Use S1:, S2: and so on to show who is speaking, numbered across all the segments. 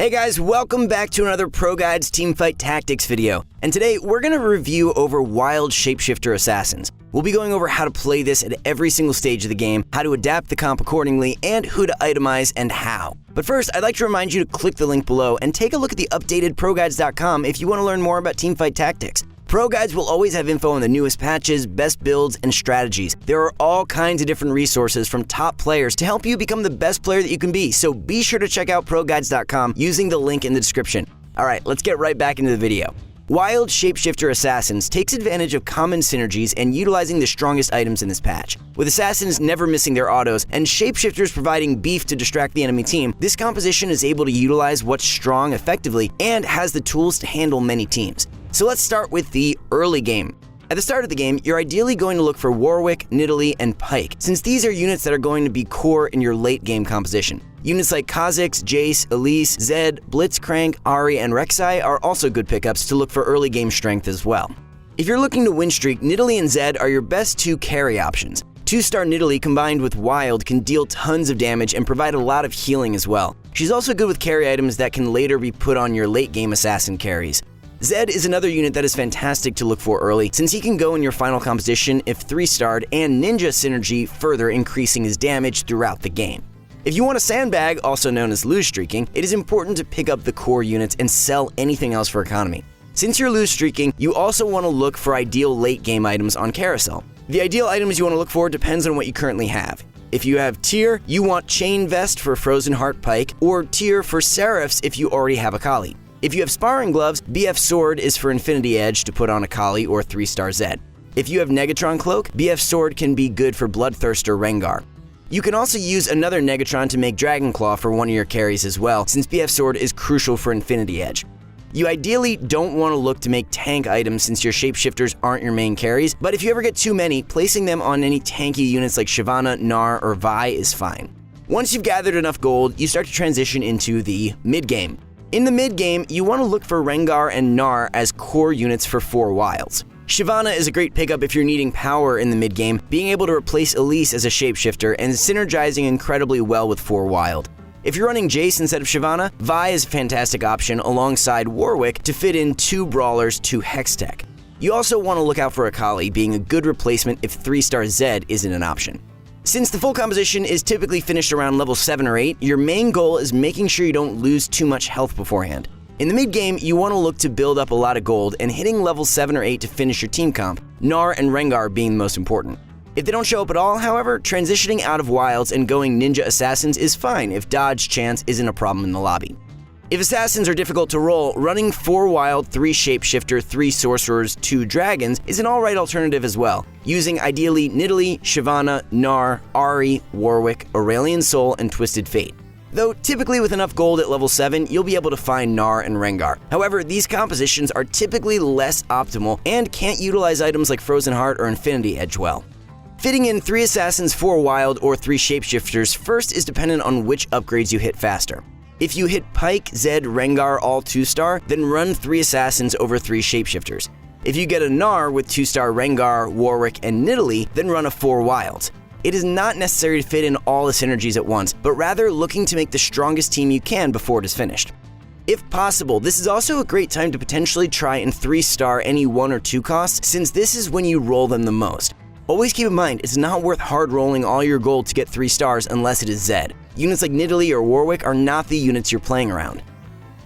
S1: Hey guys, welcome back to another ProGuides Teamfight Tactics video. And today we're going to review over Wild Shapeshifter Assassins. We'll be going over how to play this at every single stage of the game, how to adapt the comp accordingly, and who to itemize and how. But first, I'd like to remind you to click the link below and take a look at the updated ProGuides.com if you want to learn more about Teamfight Tactics. ProGuides will always have info on the newest patches, best builds, and strategies. There are all kinds of different resources from top players to help you become the best player that you can be, so be sure to check out ProGuides.com using the link in the description. Alright, let's get right back into the video. Wild Shapeshifter Assassins takes advantage of common synergies and utilizing the strongest items in this patch. With Assassins never missing their autos and Shapeshifters providing beef to distract the enemy team, this composition is able to utilize what's strong effectively and has the tools to handle many teams. So let's start with the early game. At the start of the game, you're ideally going to look for Warwick, Nicolai, and Pyke, since these are units that are going to be core in your late game composition. Units like Kha'Zix, Jace, Elise, Zed, Blitzcrank, Ahri, and Rek'Sai are also good pickups to look for early game strength as well. If you're looking to win streak, Nicolai and Zed are your best two carry options. 2-star Nicolai combined with Wild can deal tons of damage and provide a lot of healing as well. She's also good with carry items that can later be put on your late game assassin carries. Zed is another unit that is fantastic to look for early, since he can go in your final composition if 3-starred and Ninja synergy, further increasing his damage throughout the game. If you want a sandbag, also known as lose streaking, it is important to pick up the core units and sell anything else for economy. Since you're lose streaking, you also want to look for ideal late game items on Carousel. The ideal items you want to look for depends on what you currently have. If you have Tier, you want Chain Vest for Frozen Heart Pyke, or Tier for Seraphs if you already have Akali. If you have Sparring Gloves, BF Sword is for Infinity Edge to put on Akali or 3-star Zed. If you have Negatron Cloak, BF Sword can be good for Bloodthirster Rengar. You can also use another Negatron to make Dragon Claw for one of your carries as well, since BF Sword is crucial for Infinity Edge. You ideally don't want to look to make tank items since your shapeshifters aren't your main carries, but if you ever get too many, placing them on any tanky units like Shyvana, Gnar, or Vi is fine. Once you've gathered enough gold, you start to transition into the mid-game. In the mid-game, you want to look for Rengar and Gnar as core units for 4 wilds. Shyvana is a great pickup if you're needing power in the mid-game, being able to replace Elise as a shapeshifter and synergizing incredibly well with 4 wild. If you're running Jace instead of Shyvana, Vi is a fantastic option alongside Warwick to fit in 2 brawlers to Hextech. You also want to look out for Akali being a good replacement if 3-star Zed isn't an option. Since the full composition is typically finished around level 7 or 8, your main goal is making sure you don't lose too much health beforehand. In the mid-game, you want to look to build up a lot of gold and hitting level 7 or 8 to finish your team comp, Gnar and Rengar being the most important. If they don't show up at all, however, transitioning out of wilds and going Ninja Assassins is fine if dodge chance isn't a problem in the lobby. If Assassins are difficult to roll, running 4 wild, 3 shapeshifter, 3 sorcerers, 2 dragons is an alright alternative as well, using ideally Nicolai, Shyvana, Gnar, Ahri, Warwick, Aurelion Sol, and Twisted Fate. Though typically with enough gold at level 7, you'll be able to find Gnar and Rengar. However, these compositions are typically less optimal and can't utilize items like Frozen Heart or Infinity Edge well. Fitting in 3 Assassins, 4 wild, or 3 shapeshifters first is dependent on which upgrades you hit faster. If you hit Pyke, Zed, Rengar all 2-star, then run 3 Assassins over 3 Shapeshifters. If you get a Gnar with 2-star Rengar, Warwick, and Nicolai, then run a 4 Wilds. It is not necessary to fit in all the synergies at once, but rather looking to make the strongest team you can before it is finished. If possible, this is also a great time to potentially try and 3-star any 1 or 2 costs, since this is when you roll them the most. Always keep in mind, it's not worth hard rolling all your gold to get 3 stars unless it is Zed. Units like Nicolai or Warwick are not the units you're playing around.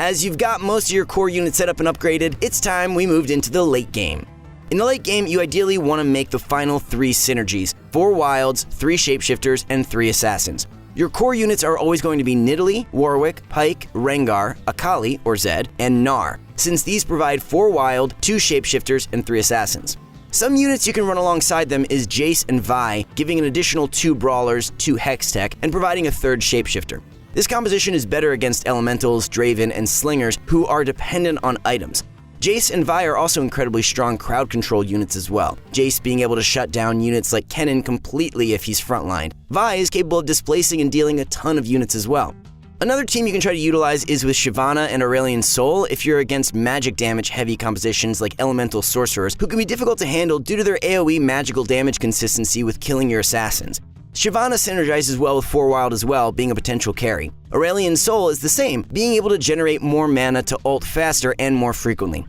S1: As you've got most of your core units set up and upgraded, it's time we moved into the late game. In the late game, you ideally want to make the final 3 synergies, 4 wilds, 3 shapeshifters, and 3 assassins. Your core units are always going to be Nicolai, Warwick, Pyke, Rengar, Akali or Zed, and Gnar, since these provide 4 wild, 2 shapeshifters, and 3 assassins. Some units you can run alongside them is Jace and Vi, giving an additional 2 brawlers, 2 Hextech, and providing a 3rd shapeshifter. This composition is better against elementals, Draven, and slingers who are dependent on items. Jace and Vi are also incredibly strong crowd control units as well, Jace being able to shut down units like Kennen completely if he's frontlined. Vi is capable of displacing and dealing a ton of units as well. Another team you can try to utilize is with Shyvana and Aurelion Sol if you're against magic damage heavy compositions like elemental sorcerers who can be difficult to handle due to their AoE magical damage consistency with killing your assassins. Shyvana synergizes well with 4 Wild as well, being a potential carry. Aurelion Sol is the same, being able to generate more mana to ult faster and more frequently.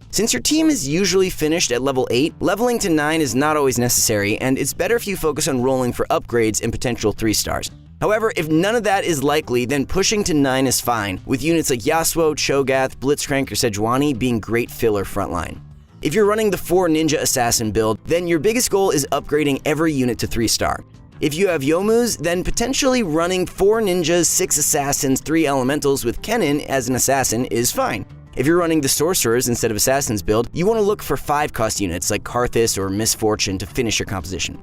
S1: Since your team is usually finished at level 8, leveling to 9 is not always necessary, and it's better if you focus on rolling for upgrades and potential 3 stars. However, if none of that is likely, then pushing to 9 is fine, with units like Yasuo, Cho'Gath, Blitzcrank, or Sejuani being great filler frontline. If you're running the 4 Ninja Assassin build, then your biggest goal is upgrading every unit to 3 star. If you have Yomus, then potentially running 4 Ninjas, 6 Assassins, 3 Elementals with Kennen as an Assassin is fine. If you're running the Sorcerers instead of Assassins build, you want to look for 5 cost units like Karthus or Misfortune to finish your composition.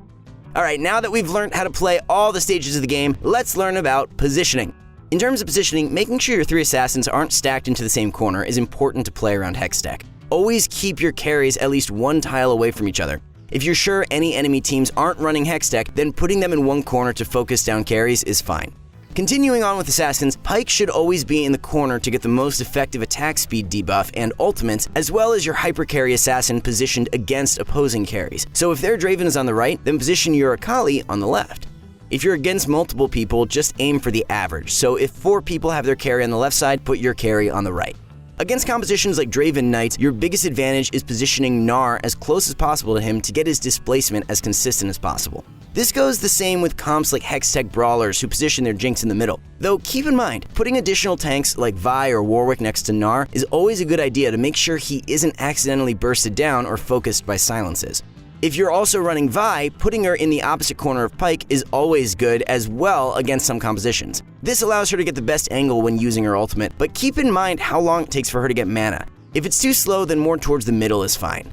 S1: Alright, now that we've learned how to play all the stages of the game, let's learn about positioning. In terms of positioning, making sure your 3 Assassins aren't stacked into the same corner is important to play around Hextech. Always keep your carries at least 1 tile away from each other. If you're sure any enemy teams aren't running Hextech, then putting them in one corner to focus down carries is fine. Continuing on with Assassins, Pyke should always be in the corner to get the most effective attack speed debuff and ultimates, as well as your hyper carry assassin positioned against opposing carries. So if their Draven is on the right, then position your Akali on the left. If you're against multiple people, just aim for the average. So if 4 people have their carry on the left side, put your carry on the right. Against compositions like Draven Knights, your biggest advantage is positioning Gnar as close as possible to him to get his displacement as consistent as possible. This goes the same with comps like Hextech Brawlers who position their Jinx in the middle. Though keep in mind, putting additional tanks like Vi or Warwick next to Gnar is always a good idea to make sure he isn't accidentally bursted down or focused by silences. If you're also running Vi, putting her in the opposite corner of Pyke is always good as well against some compositions. This allows her to get the best angle when using her ultimate, but keep in mind how long it takes for her to get mana. If it's too slow, then more towards the middle is fine.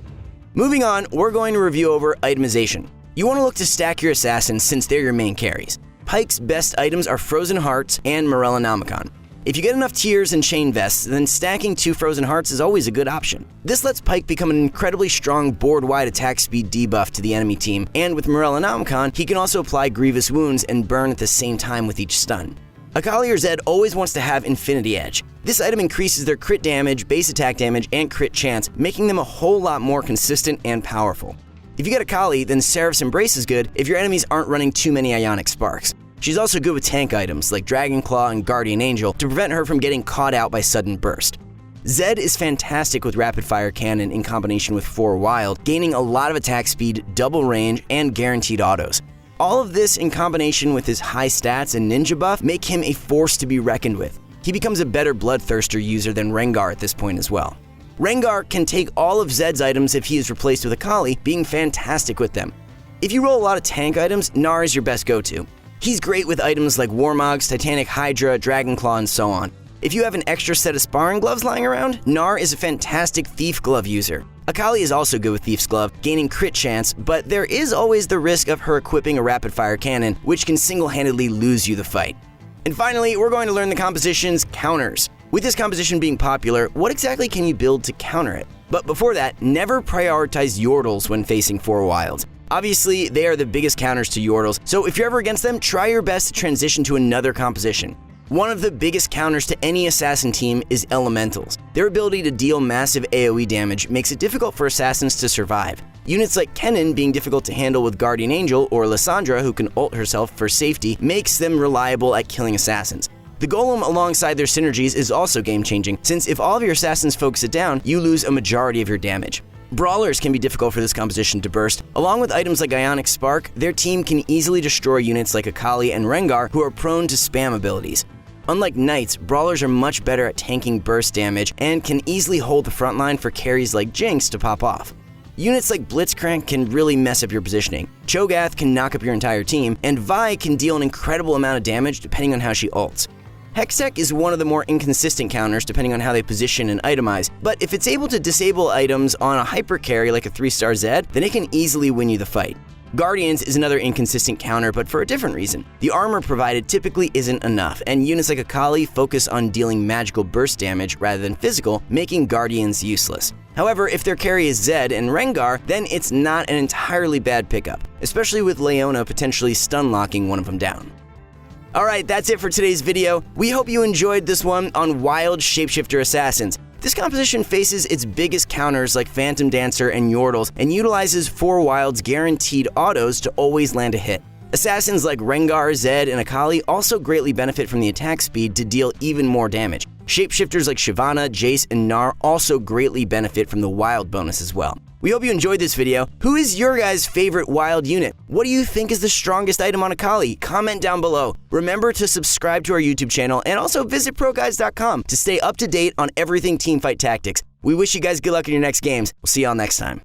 S1: Moving on, we're going to review over itemization. You want to look to stack your assassins since they're your main carries. Pyke's best items are Frozen Hearts and Morellonomicon. If you get enough Tears and Chain Vests, then stacking 2 Frozen Hearts is always a good option. This lets Pyke become an incredibly strong board-wide attack speed debuff to the enemy team, and with Morellonomicon, he can also apply Grievous Wounds and burn at the same time with each stun. Akali or Zed always wants to have Infinity Edge. This item increases their crit damage, base attack damage, and crit chance, making them a whole lot more consistent and powerful. If you get Akali, then Seraph's Embrace is good if your enemies aren't running too many Ionic Sparks. She's also good with tank items like Dragon Claw and Guardian Angel to prevent her from getting caught out by sudden burst. Zed is fantastic with Rapid Fire Cannon in combination with 4 Wild, gaining a lot of attack speed, double range, and guaranteed autos. All of this in combination with his high stats and ninja buff make him a force to be reckoned with. He becomes a better Bloodthirster user than Rengar at this point as well. Rengar can take all of Zed's items if he is replaced with Akali, being fantastic with them. If you roll a lot of tank items, Gnar is your best go-to. He's great with items like Warmogs, Titanic Hydra, Dragon Claw, and so on. If you have an extra set of sparring gloves lying around, Gnar is a fantastic Thief Glove user. Akali is also good with Thief's Glove, gaining crit chance, but there is always the risk of her equipping a Rapid Fire Cannon, which can single-handedly lose you the fight. And finally, we're going to learn the composition's counters. With this composition being popular, what exactly can you build to counter it? But before that, never prioritize Yordles when facing 4 Wilds. Obviously, they are the biggest counters to Yordles, so if you're ever against them, try your best to transition to another composition. One of the biggest counters to any assassin team is Elementals. Their ability to deal massive AoE damage makes it difficult for assassins to survive. Units like Kennen being difficult to handle with Guardian Angel or Lissandra, who can ult herself for safety, makes them reliable at killing assassins. The Golem alongside their synergies is also game-changing, since if all of your assassins focus it down, you lose a majority of your damage. Brawlers can be difficult for this composition to burst. Along with items like Ionic Spark, their team can easily destroy units like Akali and Rengar who are prone to spam abilities. Unlike Knights, Brawlers are much better at tanking burst damage and can easily hold the front line for carries like Jinx to pop off. Units like Blitzcrank can really mess up your positioning. Cho'Gath can knock up your entire team, and Vi can deal an incredible amount of damage depending on how she ults. Hextech is one of the more inconsistent counters depending on how they position and itemize, but if it's able to disable items on a hyper carry like a 3-star Zed, then it can easily win you the fight. Guardians is another inconsistent counter, but for a different reason. The armor provided typically isn't enough, and units like Akali focus on dealing magical burst damage rather than physical, making Guardians useless. However, if their carry is Zed and Rengar, then it's not an entirely bad pickup, especially with Leona potentially stun-locking one of them down. Alright, that's it for today's video. We hope you enjoyed this one on Wild Shapeshifter Assassins. This composition faces its biggest counters like Phantom Dancer and Yordles and utilizes 4 Wild's guaranteed autos to always land a hit. Assassins like Rengar, Zed, and Akali also greatly benefit from the attack speed to deal even more damage. Shapeshifters like Shyvana, Jace, and Gnar also greatly benefit from the wild bonus as well. We hope you enjoyed this video. Who is your guys' favorite wild unit? What do you think is the strongest item on Akali? Comment down below. Remember to subscribe to our YouTube channel and also visit ProGuides.com to stay up to date on everything Teamfight Tactics. We wish you guys good luck in your next games. We'll see y'all next time.